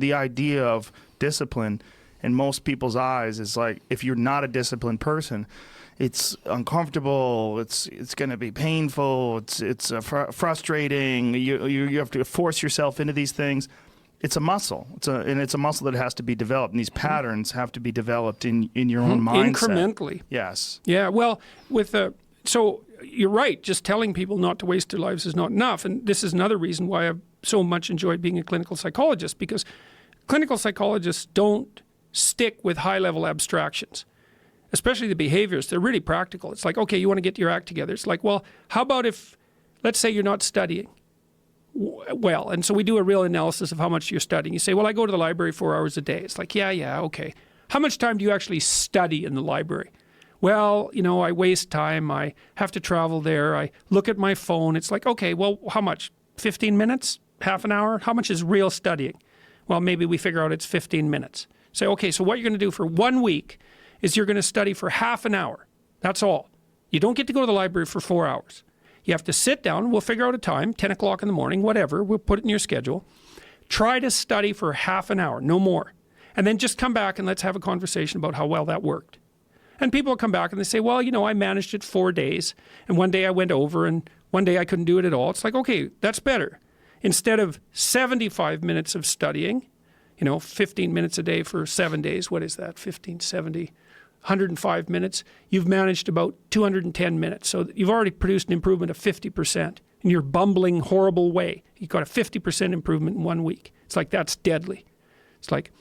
the idea of discipline in most people's eyes is like, if you're not a disciplined person, it's uncomfortable. It's going to be painful. It's frustrating. You have to force yourself into these things. It's a muscle. It's a muscle that has to be developed. And these patterns have to be developed in your own mindset. Incrementally. Yes. Yeah. Well, so you're right. Just telling people not to waste their lives is not enough. And this is another reason why I've so much enjoyed being a clinical psychologist, because clinical psychologists don't stick with high-level abstractions. Especially the behaviors, they're really practical. It's like, okay, you want to get your act together. It's like, well, how about if, let's say you're not studying well, and so we do a real analysis of how much you're studying. You say, well, I go to the library 4 hours a day. It's like, yeah, okay. How much time do you actually study in the library? Well, I waste time. I have to travel there. I look at my phone. It's like, okay, well, how much? 15 minutes? Half an hour? How much is real studying? Well, maybe we figure out it's 15 minutes. Say, okay, so what you're going to do for 1 week is you're going to study for half an hour. That's all. You don't get to go to the library for 4 hours. You have to sit down. We'll figure out a time, 10 o'clock in the morning, whatever. We'll put it in your schedule. Try to study for half an hour, no more. And then just come back and let's have a conversation about how well that worked. And people will come back and they say, well, I managed it 4 days. And one day I went over and one day I couldn't do it at all. It's like, okay, that's better. Instead of 75 minutes of studying, 15 minutes a day for 7 days. What is that? 15, 70, 105 minutes. You've managed about 210 minutes. So you've already produced an improvement of 50% in your bumbling, horrible way. You got a 50% improvement in 1 week. It's like, that's deadly. It's like,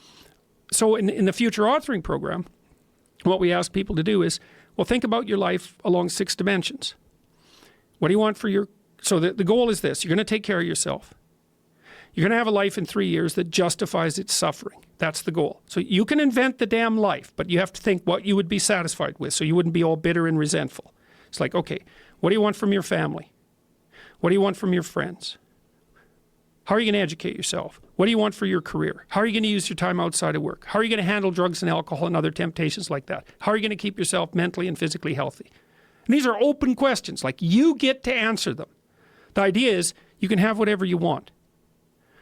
so in the future authoring program, what we ask people to do is, well, think about your life along 6 dimensions. What do you want for your, so the goal is this, you're going to take care of yourself. You're going to have a life in 3 years that justifies its suffering. That's the goal. So you can invent the damn life, but you have to think what you would be satisfied with so you wouldn't be all bitter and resentful. It's like, okay, what do you want from your family? What do you want from your friends? How are you going to educate yourself? What do you want for your career? How are you going to use your time outside of work? How are you going to handle drugs and alcohol and other temptations like that? How are you going to keep yourself mentally and physically healthy? And these are open questions. Like, you get to answer them. The idea is you can have whatever you want,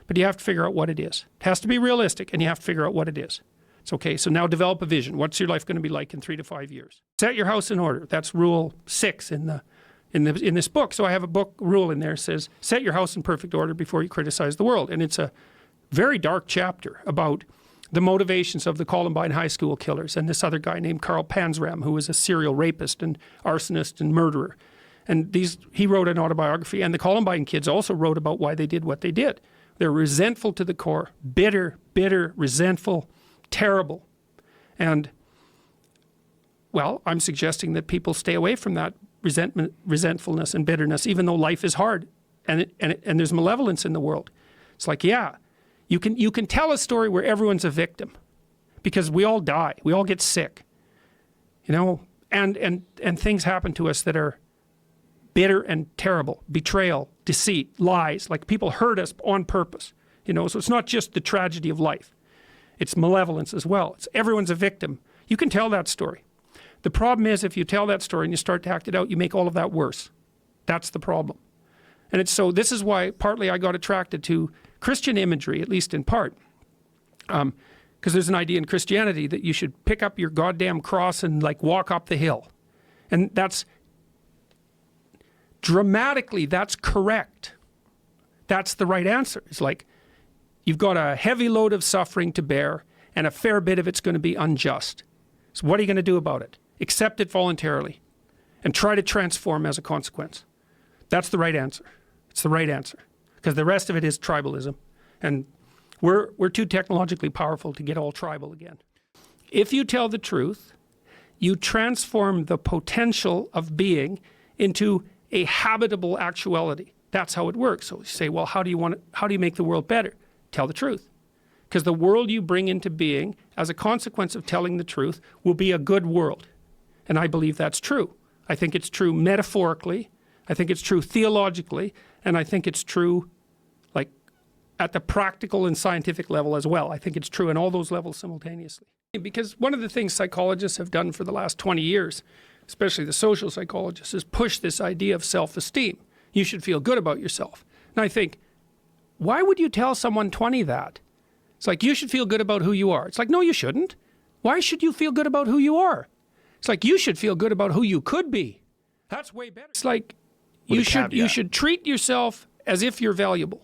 but you have to figure out what it is. It has to be realistic, and you have to figure out what it is. It's okay, so now develop a vision. What's your life going to be like in 3 to 5 years? Set your house in order. That's rule 6 in this book. So I have a book rule in there that says, set your house in perfect order before you criticize the world. And it's a very dark chapter about the motivations of the Columbine High School killers and this other guy named Carl Panzram, who was a serial rapist and arsonist and murderer. And he wrote an autobiography, and the Columbine kids also wrote about why they did what they did. They're resentful to the core, bitter, resentful, terrible. And, well, I'm suggesting that people stay away from that resentfulness and bitterness, even though life is hard and there's malevolence in the world. It's like, yeah, you can tell a story where everyone's a victim, because we all die, we all get sick, and things happen to us that are bitter and terrible. Betrayal, deceit, lies. Like, people hurt us on purpose. So it's not just the tragedy of life. It's malevolence as well. Everyone's a victim. You can tell that story. The problem is, if you tell that story and you start to act it out, you make all of that worse. That's the problem. And this is why partly I got attracted to Christian imagery, at least in part. Because there's an idea in Christianity that you should pick up your goddamn cross and walk up the hill. And that's dramatically, that's correct. That's the right answer. It's like, you've got a heavy load of suffering to bear, and a fair bit of it's going to be unjust. So what are you going to do about it? Accept it voluntarily and try to transform as a consequence. That's the right answer. It's the right answer, because the rest of it is tribalism, and we're too technologically powerful to get all tribal again. If you tell the truth, you transform the potential of being into a habitable actuality. That's how it works. So you say, well, how do you make the world better? Tell the truth. Because the world you bring into being as a consequence of telling the truth will be a good world. And I believe that's true. I think it's true metaphorically. I think it's true theologically. And I think it's true at the practical and scientific level as well. I think it's true in all those levels simultaneously. Because one of the things psychologists have done for the last 20 years, especially the social psychologists, is push this idea of self-esteem. You should feel good about yourself. And I think, why would you tell someone 20 that? It's like, you should feel good about who you are. It's like, no, you shouldn't. Why should you feel good about who you are? It's like, you should feel good about who you could be. That's way better. It's like, you should treat yourself as if you're valuable,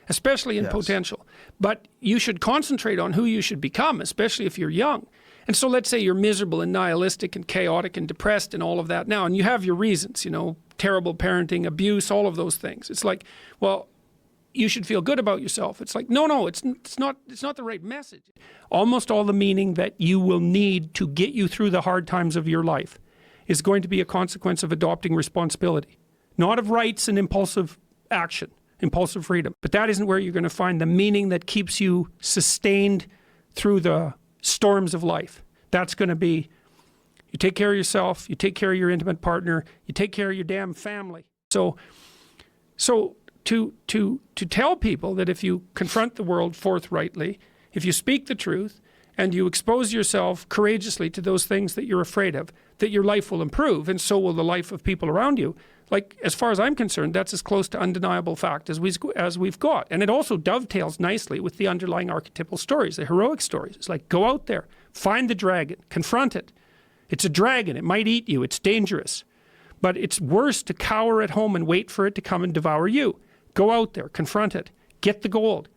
especially in potential. But you should concentrate on who you should become, especially if you're young. And so let's say you're miserable and nihilistic and chaotic and depressed and all of that now, and you have your reasons, you know, terrible parenting, abuse, all of those things. It's like, well, you should feel good about yourself. It's like, no, it's not the right message. Almost all the meaning that you will need to get you through the hard times of your life is going to be a consequence of adopting responsibility, not of rights and impulsive action, impulsive freedom. But that isn't where you're going to find the meaning that keeps you sustained through the storms of life. That's going to be, you take care of yourself, you take care of your intimate partner, you take care of your damn family. So to tell people that if you confront the world forthrightly, if you speak the truth, and you expose yourself courageously to those things that you're afraid of, that your life will improve, and so will the life of people around you. Like, as far as I'm concerned, that's as close to undeniable fact as we've got. And it also dovetails nicely with the underlying archetypal stories, the heroic stories. It's like, go out there, find the dragon, confront it. It's a dragon, it might eat you, it's dangerous. But it's worse to cower at home and wait for it to come and devour you. Go out there, confront it, get the gold,